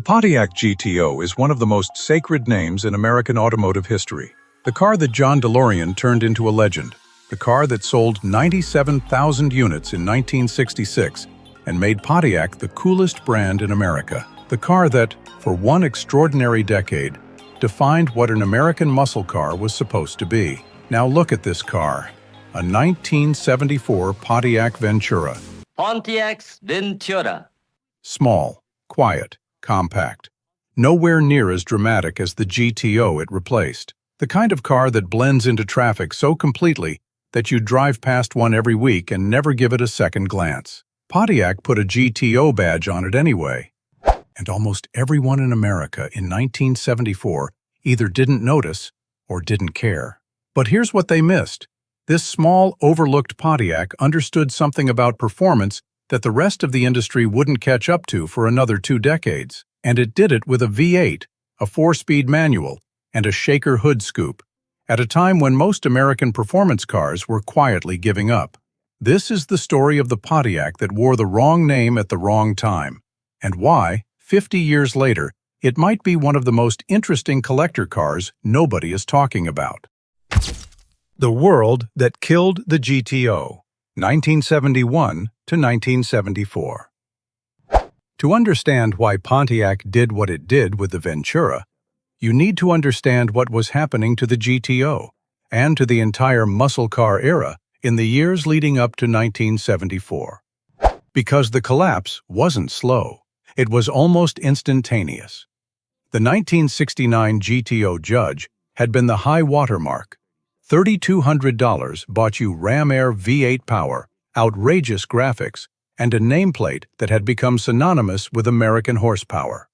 The Pontiac GTO is one of the most sacred names in American automotive history. The car that John DeLorean turned into a legend. The car that sold 97,000 units in 1966 and made Pontiac the coolest brand in America. The car that, for one extraordinary decade, defined what an American muscle car was supposed to be. Now look at this car. A 1974 Pontiac Ventura. Pontiac Ventura. Small, quiet, compact. Nowhere near as dramatic as the GTO it replaced. The kind of car that blends into traffic so completely that you drive past one every week and never give it a second glance. Pontiac put a GTO badge on it anyway. And almost everyone in America in 1974 either didn't notice or didn't care. But here's what they missed. This small, overlooked Pontiac understood something about performance that the rest of the industry wouldn't catch up to for another 2 decades. And it did it with a V8, a 4-speed manual, and a shaker hood scoop, at a time when most American performance cars were quietly giving up. This is the story of the Pontiac that wore the wrong name at the wrong time, and why, 50 years later, it might be one of the most interesting collector cars nobody is talking about. The world that killed the GTO, 1971 to 1974. To understand why Pontiac did what it did with the Ventura, you need to understand what was happening to the GTO and to the entire muscle car era in the years leading up to 1974. Because the collapse wasn't slow, it was almost instantaneous. The 1969 GTO Judge had been the high watermark. $3,200 bought you Ram Air V8 power, outrageous graphics, and a nameplate that had become synonymous with American horsepower.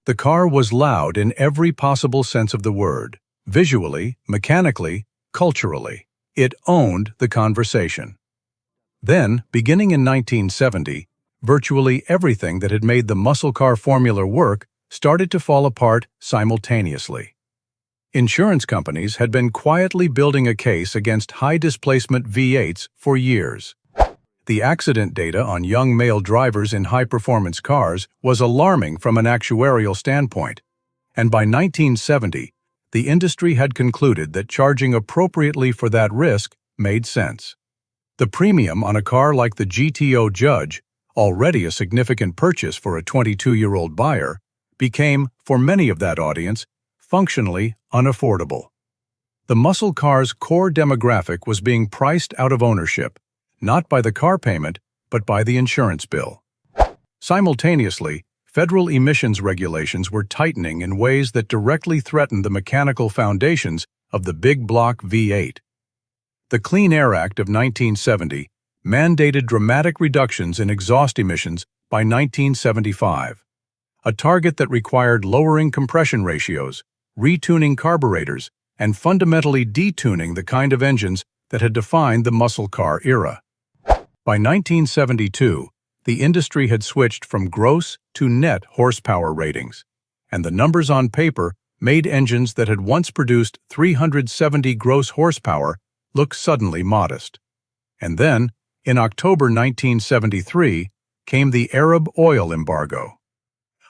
The car was loud in every possible sense of the word, visually, mechanically, culturally. It owned the conversation. Then, beginning in 1970, virtually everything that had made the muscle car formula work started to fall apart simultaneously. Insurance companies had been quietly building a case against high-displacement V8s for years. The accident data on young male drivers in high-performance cars was alarming from an actuarial standpoint, and by 1970, the industry had concluded that charging appropriately for that risk made sense. The premium on a car like the GTO Judge, already a significant purchase for a 22-year-old buyer, became, for many of that audience, functionally unaffordable. The muscle car's core demographic was being priced out of ownership, not by the car payment, but by the insurance bill. Simultaneously, federal emissions regulations were tightening in ways that directly threatened the mechanical foundations of the big block V8. The Clean Air Act of 1970 mandated dramatic reductions in exhaust emissions by 1975, a target that required lowering compression ratios, retuning carburetors, and fundamentally detuning the kind of engines that had defined the muscle car era. By 1972, the industry had switched from gross to net horsepower ratings, and the numbers on paper made engines that had once produced 370 gross horsepower look suddenly modest. And then, in October 1973, came the Arab oil embargo.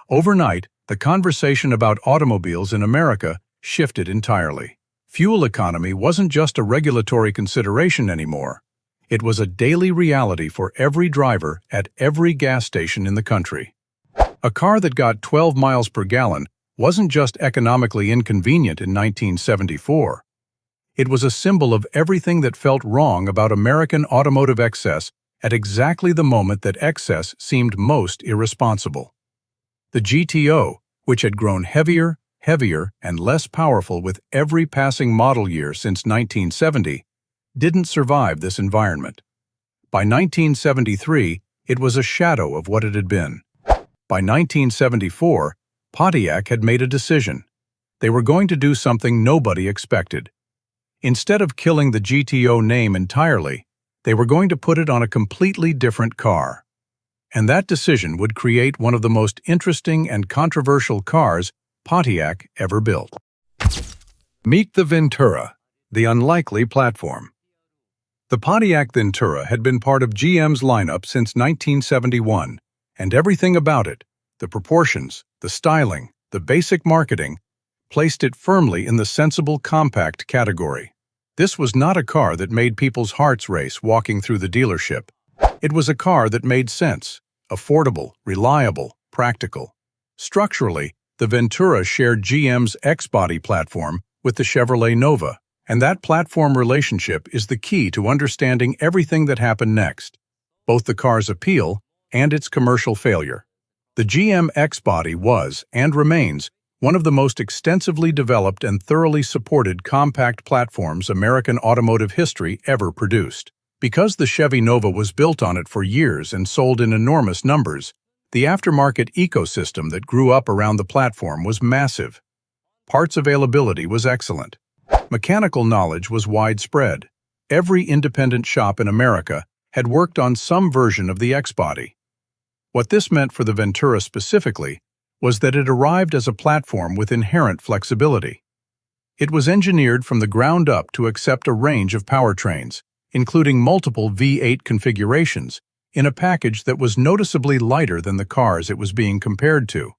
Overnight, the conversation about automobiles in America shifted entirely. Fuel economy wasn't just a regulatory consideration anymore. It was a daily reality for every driver at every gas station in the country. A car that got 12 miles per gallon wasn't just economically inconvenient in 1974. It was a symbol of everything that felt wrong about American automotive excess at exactly the moment that excess seemed most irresponsible. The GTO, which had grown heavier, and less powerful with every passing model year since 1970, didn't survive this environment. By 1973, it was a shadow of what it had been. By 1974, Pontiac had made a decision. They were going to do something nobody expected. Instead of killing the GTO name entirely, they were going to put it on a completely different car. And that decision would create one of the most interesting and controversial cars Pontiac ever built. Meet the Ventura, the unlikely platform. The Pontiac Ventura had been part of GM's lineup since 1971, and everything about it, the proportions, the styling, the basic marketing placed it firmly in the sensible compact category. This was not a car that made people's hearts race walking through the dealership. It was a car that made sense, affordable, reliable, practical. Structurally, the Ventura shared GM's X-body platform with the Chevrolet Nova, and that platform relationship is the key to understanding everything that happened next, both the car's appeal and its commercial failure. The GM X-body was, and remains, one of the most extensively developed and thoroughly supported compact platforms American automotive history ever produced. Because the Chevy Nova was built on it for years and sold in enormous numbers, the aftermarket ecosystem that grew up around the platform was massive. Parts availability was excellent. Mechanical knowledge was widespread. Every independent shop in America had worked on some version of the X-body. What this meant for the Ventura specifically was that it arrived as a platform with inherent flexibility. It was engineered from the ground up to accept a range of powertrains, including multiple V8 configurations, in a package that was noticeably lighter than the cars it was being compared to.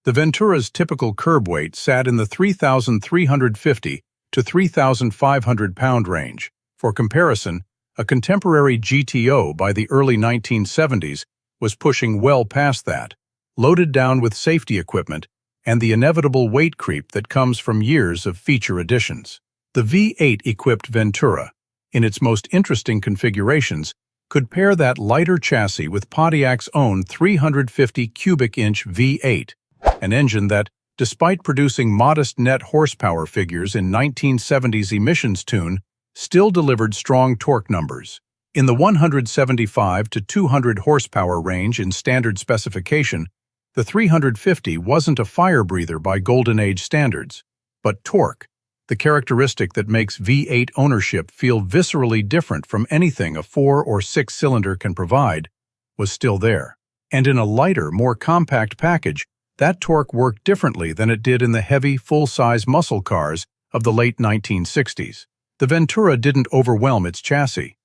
The Ventura's typical curb weight sat in the 3,350 to 3,500 pound range. For comparison, a contemporary GTO by the early 1970s was pushing well past that, loaded down with safety equipment and the inevitable weight creep that comes from years of feature additions. The V8-equipped Ventura, in its most interesting configurations, could pair that lighter chassis with Pontiac's own 350 cubic-inch V8, an engine that, despite producing modest net horsepower figures in 1970s emissions tune, still delivered strong torque numbers. In the 175 to 200 horsepower range in standard specification, the 350 wasn't a fire breather by Golden Age standards, but torque, the characteristic that makes V8 ownership feel viscerally different from anything a 4- or 6-cylinder can provide, was still there. And in a lighter, more compact package, that torque worked differently than it did in the heavy, full-size muscle cars of the late 1960s. The Ventura didn't overwhelm its chassis.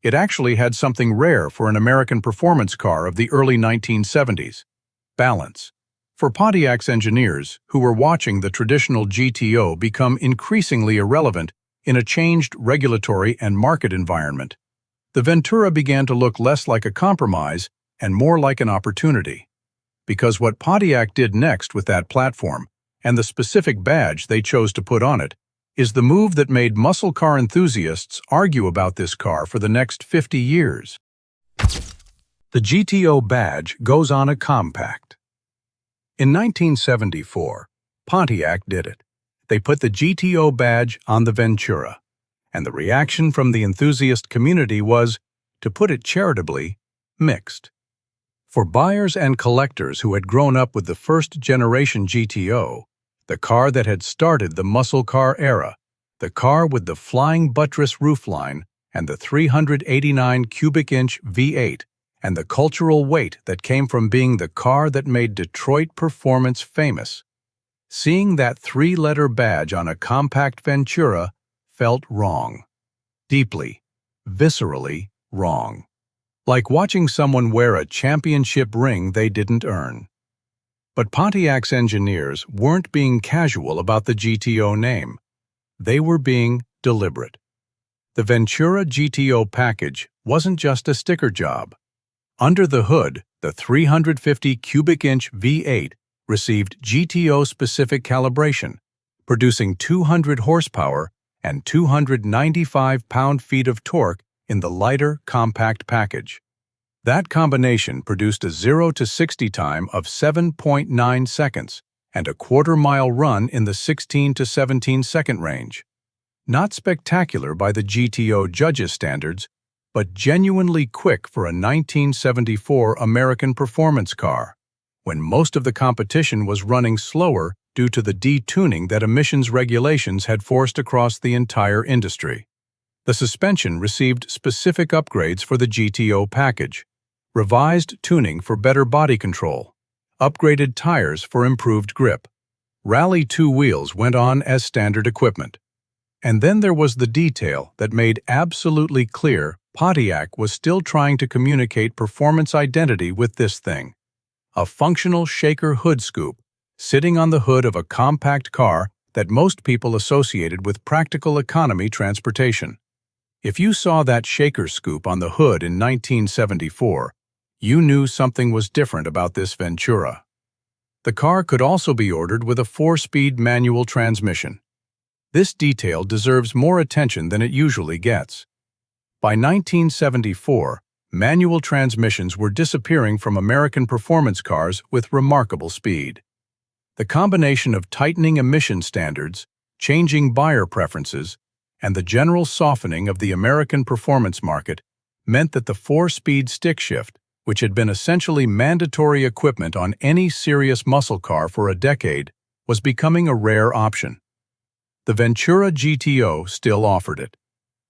It actually had something rare for an American performance car of the early 1970s: balance. For Pontiac's engineers, who were watching the traditional GTO become increasingly irrelevant in a changed regulatory and market environment, the Ventura began to look less like a compromise and more like an opportunity. Because what Pontiac did next with that platform, and the specific badge they chose to put on it, is the move that made muscle car enthusiasts argue about this car for the next 50 years. The GTO badge goes on a compact. In 1974, Pontiac did it. They put the GTO badge on the Ventura, and the reaction from the enthusiast community was, to put it charitably, mixed. For buyers and collectors who had grown up with the first-generation GTO, the car that had started the muscle car era, the car with the flying buttress roofline and the 389 cubic-inch V8, and the cultural weight that came from being the car that made Detroit performance famous, seeing that 3-letter badge on a compact Ventura felt wrong. Deeply, viscerally wrong. Like watching someone wear a championship ring they didn't earn. But Pontiac's engineers weren't being casual about the GTO name. They were being deliberate. The Ventura GTO package wasn't just a sticker job. Under the hood, the 350 cubic-inch V8 received GTO-specific calibration, producing 200 horsepower and 295 pound-feet of torque in the lighter, compact package. That combination produced a 0 to 60 time of 7.9 seconds and a quarter-mile run in the 16 to 17-second range. Not spectacular by the GTO judges' standards, but genuinely quick for a 1974 American performance car, when most of the competition was running slower due to the detuning that emissions regulations had forced across the entire industry. The suspension received specific upgrades for the GTO package, revised tuning for better body control, upgraded tires for improved grip. Rally 2 wheels went on as standard equipment. And then there was the detail that made absolutely clear Pontiac was still trying to communicate performance identity with this thing. a functional shaker hood scoop sitting on the hood of a compact car that most people associated with practical economy transportation. If you saw that shaker scoop on the hood in 1974, you knew something was different about this Ventura. The car could also be ordered with a 4-speed manual transmission. This detail deserves more attention than it usually gets. By 1974, manual transmissions were disappearing from American performance cars with remarkable speed. The combination of tightening emission standards, changing buyer preferences, and the general softening of the American performance market meant that the 4-speed stick shift, which had been essentially mandatory equipment on any serious muscle car for a decade, was becoming a rare option. The Ventura GTO still offered it.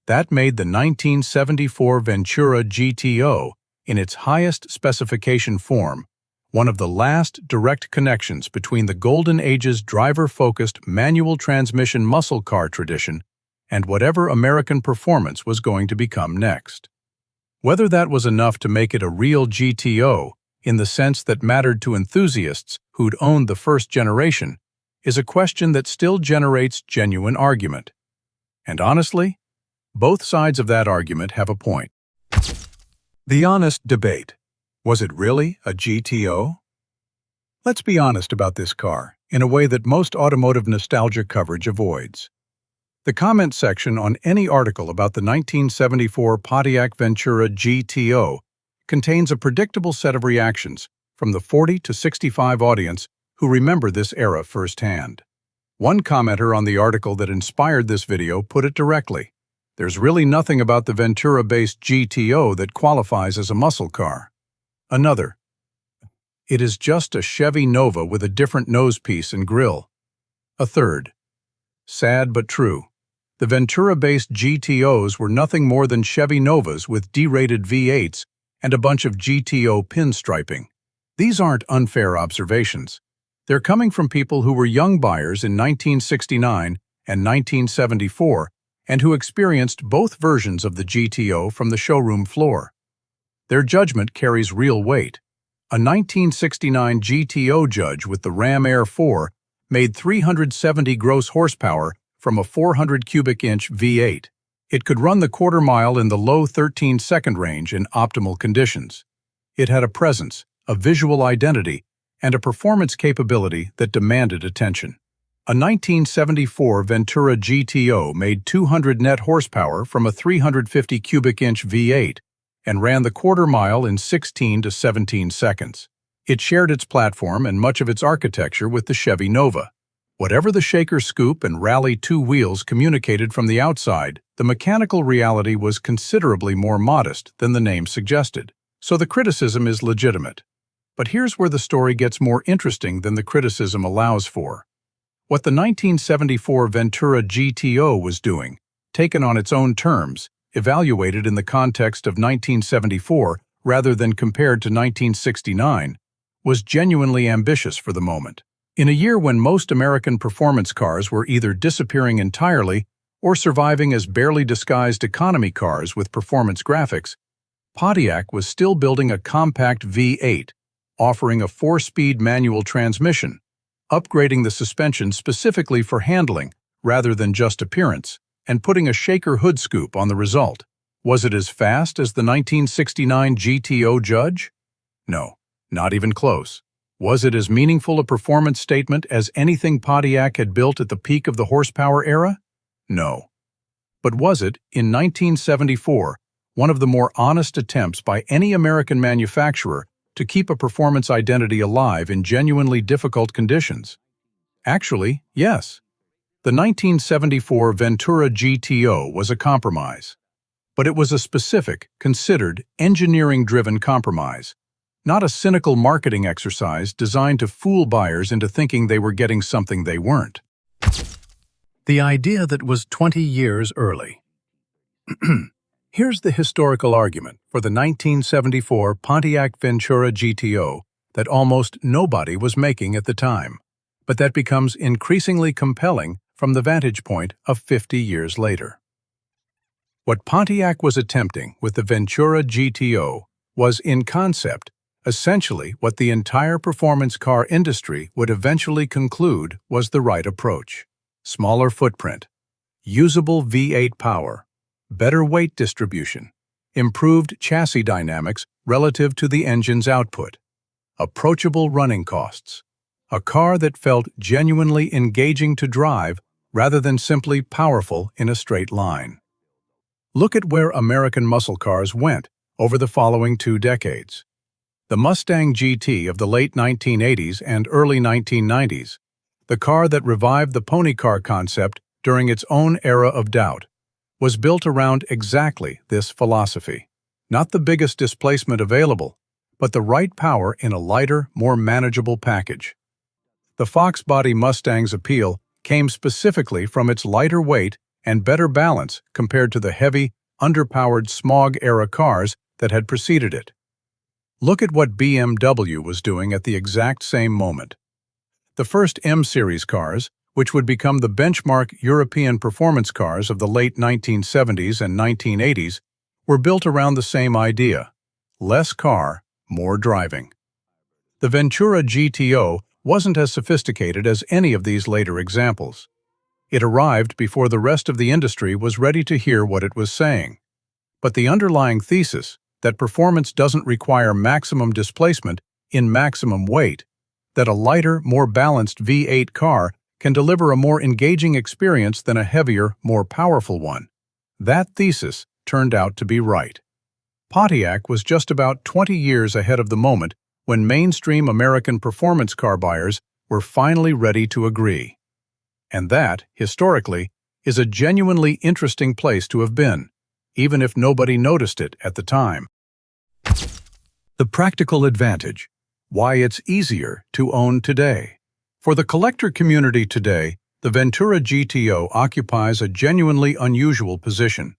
That made the 1974 Ventura GTO, in its highest specification form, one of the last direct connections between the Golden Age's driver-focused manual transmission muscle car tradition and whatever American performance was going to become next. Whether that was enough to make it a real GTO, in the sense that mattered to enthusiasts who'd owned the first generation, is a question that still generates genuine argument. And honestly, both sides of that argument have a point. The honest debate. Was it really a GTO? Let's be honest about this car, in a way that most automotive nostalgia coverage avoids. The comment section on any article about the 1974 Pontiac Ventura GTO contains a predictable set of reactions from the 40 to 65 audience who remember this era firsthand. One commenter on the article that inspired this video put it directly: "There's really nothing about the Ventura-based GTO that qualifies as a muscle car." Another: "It is just a Chevy Nova with a different nosepiece and grille." A third: "Sad but true. The Ventura-based GTOs were nothing more than Chevy Novas with derated V8s and a bunch of GTO pinstriping." These aren't unfair observations. They're coming from people who were young buyers in 1969 and 1974 and who experienced both versions of the GTO from the showroom floor. Their judgment carries real weight. A 1969 GTO judge with the Ram Air 4 made 370 gross horsepower from a 400 cubic inch V8. It could run the quarter mile in the low 13-second range in optimal conditions. It had a presence, a visual identity, and a performance capability that demanded attention. A 1974 Ventura GTO made 200 net horsepower from a 350 cubic inch V8 and ran the quarter mile in 16 to 17 seconds. It shared its platform and much of its architecture with the Chevy Nova. Whatever the shaker scoop and rally 2 wheels communicated from the outside, the mechanical reality was considerably more modest than the name suggested. So the criticism is legitimate. But here's where the story gets more interesting than the criticism allows for. What the 1974 Ventura GTO was doing, taken on its own terms, evaluated in the context of 1974 rather than compared to 1969, was genuinely ambitious for the moment. In a year when most American performance cars were either disappearing entirely or surviving as barely disguised economy cars with performance graphics, Pontiac was still building a compact V8, offering a 4-speed manual transmission, upgrading the suspension specifically for handling rather than just appearance, and putting a shaker hood scoop on the result. Was it as fast as the 1969 GTO judge? No, not even close. Was it as meaningful a performance statement as anything Pontiac had built at the peak of the horsepower era? No. But was it, in 1974, one of the more honest attempts by any American manufacturer to keep a performance identity alive in genuinely difficult conditions? Actually, yes. The 1974 Ventura GTO was a compromise. But it was a specific, considered, engineering-driven compromise, not a cynical marketing exercise designed to fool buyers into thinking they were getting something they weren't. The idea that was 20 years early. Here's the historical argument for the 1974 Pontiac Ventura GTO that almost nobody was making at the time, but that becomes increasingly compelling from the vantage point of 50 years later. What Pontiac was attempting with the Ventura GTO was, in concept, Essentially, what the entire performance car industry would eventually conclude was the right approach. Smaller footprint, usable V8 power, better weight distribution, improved chassis dynamics relative to the engine's output, approachable running costs, a car that felt genuinely engaging to drive rather than simply powerful in a straight line. Look at where American muscle cars went over the following 2 decades. The Mustang GT of the late 1980s and early 1990s, the car that revived the pony car concept during its own era of doubt, was built around exactly this philosophy. Not the biggest displacement available, but the right power in a lighter, more manageable package. The Fox body Mustang's appeal came specifically from its lighter weight and better balance compared to the heavy, underpowered smog-era cars that had preceded it. Look at what BMW was doing at the exact same moment. The first M-Series cars, which would become the benchmark European performance cars of the late 1970s and 1980s, were built around the same idea: less car, more driving. The Ventura GTO wasn't as sophisticated as any of these later examples. It arrived before the rest of the industry was ready to hear what it was saying. But the underlying thesis, that performance doesn't require maximum displacement in maximum weight, that a lighter, more balanced V8 car can deliver a more engaging experience than a heavier, more powerful one. That thesis turned out to be right. Pontiac was just about 20 years ahead of the moment when mainstream American performance car buyers were finally ready to agree. And that, historically, is a genuinely interesting place to have been, even if nobody noticed it at the time. The practical advantage: why it's easier to own today. For the collector community today, the Ventura GTO occupies a genuinely unusual position,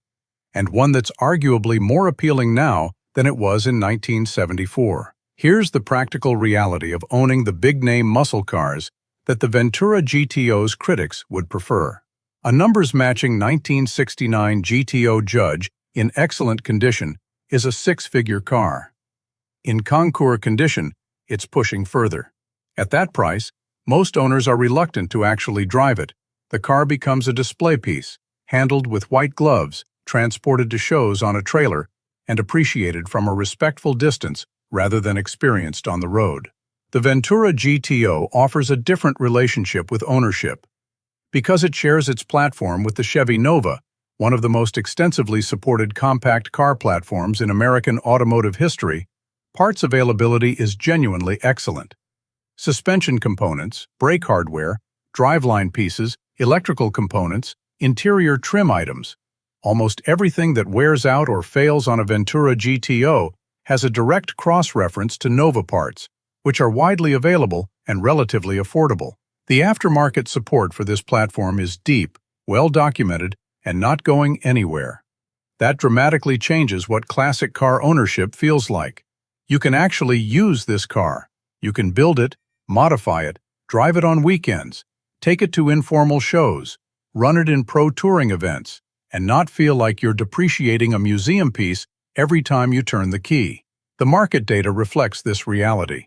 and one that's arguably more appealing now than it was in 1974. Here's the practical reality of owning the big-name muscle cars that the Ventura GTO's critics would prefer. A numbers-matching 1969 GTO Judge in excellent condition is a 6-figure car. In concours condition, it's pushing further. At that price, most owners are reluctant to actually drive it. The car becomes a display piece, handled with white gloves, transported to shows on a trailer, and appreciated from a respectful distance rather than experienced on the road. The Ventura GTO offers a different relationship with ownership. Because it shares its platform with the Chevy Nova, one of the most extensively supported compact car platforms in American automotive history, parts availability is genuinely excellent. Suspension components, brake hardware, driveline pieces, electrical components, interior trim items, almost everything that wears out or fails on a Ventura GTO has a direct cross-reference to Nova parts, which are widely available and relatively affordable. The aftermarket support for this platform is deep, well-documented, and not going anywhere. That dramatically changes what classic car ownership feels like. You can actually use this car. You can build it, modify it, drive it on weekends, take it to informal shows, run it in pro touring events, and not feel like you're depreciating a museum piece every time you turn the key. The market data reflects this reality.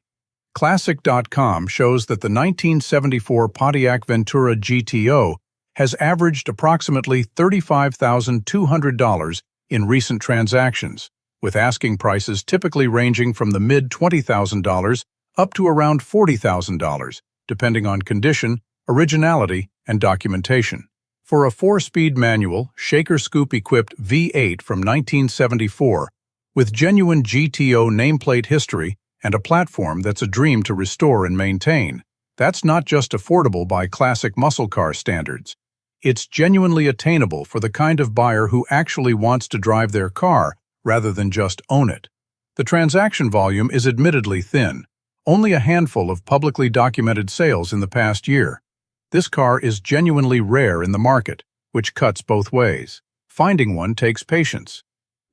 Classic.com shows that the 1974 Pontiac Ventura GTO has averaged approximately $35,200 in recent transactions, with asking prices typically ranging from the mid-$20,000 up to around $40,000, depending on condition, originality, and documentation. For a 4-speed manual, shaker-scoop-equipped V8 from 1974, with genuine GTO nameplate history and a platform that's a dream to restore and maintain, that's not just affordable by classic muscle car standards. It's genuinely attainable for the kind of buyer who actually wants to drive their car rather than just own it. The transaction volume is admittedly thin, only a handful of publicly documented sales in the past year. This car is genuinely rare in the market, which cuts both ways. Finding one takes patience.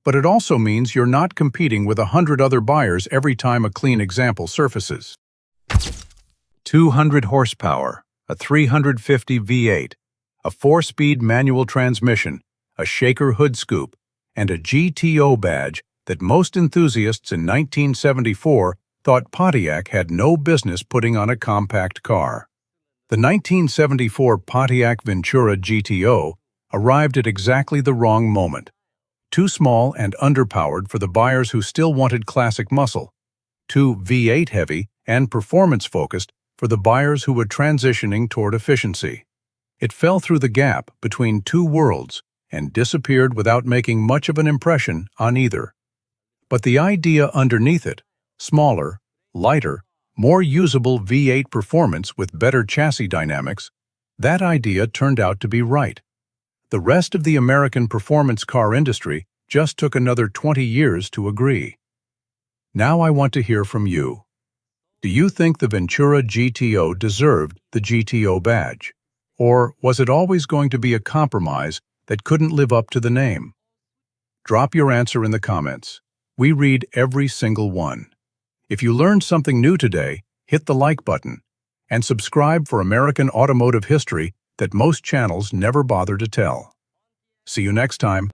But it also means you're not competing with 100 other buyers every time a clean example surfaces. 200 horsepower, a 350 V8, a 4-speed manual transmission, a shaker hood scoop, and a GTO badge that most enthusiasts in 1974 thought Pontiac had no business putting on a compact car. The 1974 Pontiac Ventura GTO arrived at exactly the wrong moment. Too small and underpowered for the buyers who still wanted classic muscle. Too V8 heavy and performance-focused for the buyers who were transitioning toward efficiency. It fell through the gap between two worlds and disappeared without making much of an impression on either. But the idea underneath it, smaller, lighter, more usable V8 performance with better chassis dynamics, that idea turned out to be right. The rest of the American performance car industry just took another 20 years to agree. Now I want to hear from you. Do you think the Ventura GTO deserved the GTO badge? Or was it always going to be a compromise that couldn't live up to the name? Drop your answer in the comments. We read every single one. If you learned something new today, hit the like button and subscribe for American automotive history that most channels never bother to tell. See you next time.